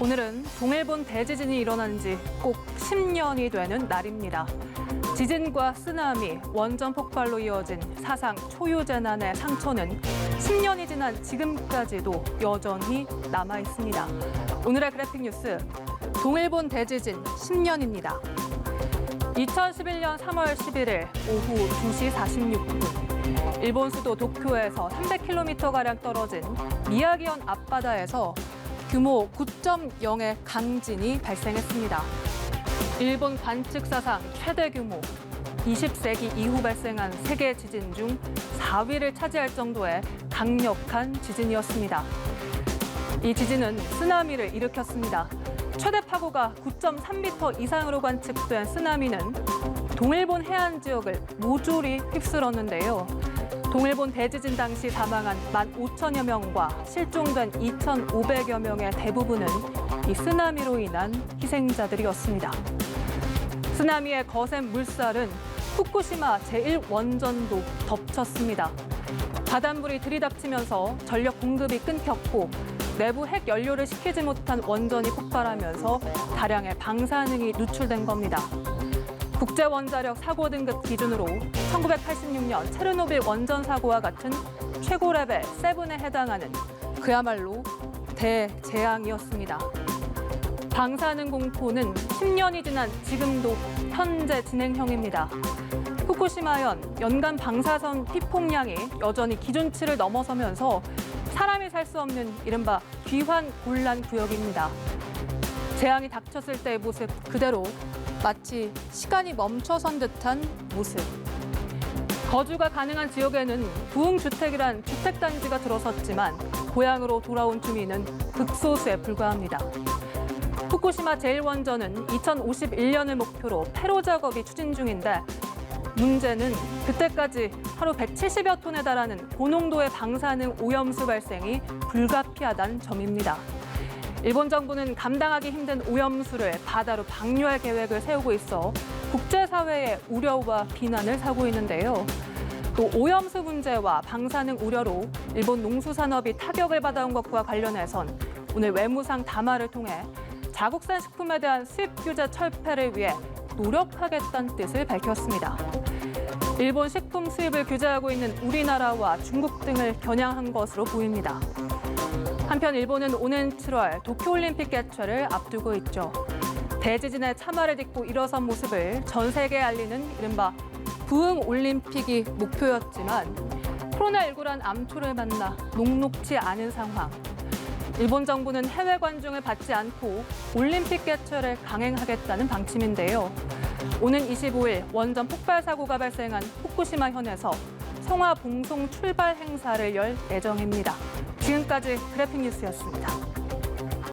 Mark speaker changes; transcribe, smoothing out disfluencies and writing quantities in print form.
Speaker 1: 오늘은 동일본 대지진이 일어난 지 꼭 10년이 되는 날입니다. 지진과 쓰나미, 원전 폭발로 이어진 사상 초유 재난의 상처는 10년이 지난 지금까지도 여전히 남아 있습니다. 오늘의 그래픽 뉴스, 동일본 대지진 10년입니다. 2011년 3월 11일 오후 2시 46분, 일본 수도 도쿄에서 300km가량 떨어진 미야기현 앞바다에서 규모 9.0의 강진이 발생했습니다. 일본 관측 사상 최대 규모, 20세기 이후 발생한 세계 지진 중 4위를 차지할 정도의 강력한 지진이었습니다. 이 지진은 쓰나미를 일으켰습니다. 최대 파고가 9.3m 이상으로 관측된 쓰나미는 동일본 해안 지역을 모조리 휩쓸었는데요. 동일본 대지진 당시 사망한 15,000여 명과 실종된 2,500여 명의 대부분은 이 쓰나미로 인한 희생자들이었습니다. 쓰나미의 거센 물살은 후쿠시마 제1원전도 덮쳤습니다. 바닷물이 들이닥치면서 전력 공급이 끊겼고 내부 핵 연료를 식히지 못한 원전이 폭발하면서 다량의 방사능이 누출된 겁니다. 국제원자력 사고 등급 기준으로 1986년 체르노빌 원전 사고와 같은 최고 레벨 7에 해당하는 그야말로 대재앙이었습니다. 방사능 공포는 10년이 지난 지금도 현재 진행형입니다. 후쿠시마현 연간 방사선 피폭량이 여전히 기준치를 넘어서면서 사람이 살 수 없는 이른바 귀환 곤란 구역입니다. 재앙이 닥쳤을 때의 모습 그대로 마치 시간이 멈춰선 듯한 모습. 거주가 가능한 지역에는 부흥주택이란 주택단지가 들어섰지만 고향으로 돌아온 주민은 극소수에 불과합니다. 후쿠시마 제1원전은 2051년을 목표로 폐로 작업이 추진 중인데 문제는 그때까지 하루 170여 톤에 달하는 고농도의 방사능 오염수 발생이 불가피하다는 점입니다. 일본 정부는 감당하기 힘든 오염수를 바다로 방류할 계획을 세우고 있어 국제사회의 우려와 비난을 사고 있는데요. 또 오염수 문제와 방사능 우려로 일본 농수산업이 타격을 받아온 것과 관련해선 오늘 외무상 담화를 통해 자국산 식품에 대한 수입 규제 철폐를 위해 노력하겠다는 뜻을 밝혔습니다. 일본 식품 수입을 규제하고 있는 우리나라와 중국 등을 겨냥한 것으로 보입니다. 한편 일본은 오는 7월 도쿄올림픽 개최를 앞두고 있죠. 대지진의 참화를 딛고 일어선 모습을 전 세계에 알리는 이른바 부흥올림픽이 목표였지만 코로나19란 암초를 만나 녹록지 않은 상황. 일본 정부는 해외 관중을 받지 않고 올림픽 개최를 강행하겠다는 방침인데요. 오는 25일 원전 폭발 사고가 발생한 후쿠시마현에서 성화 봉송 출발 행사를 열 예정입니다. 지금까지 그래픽 뉴스였습니다.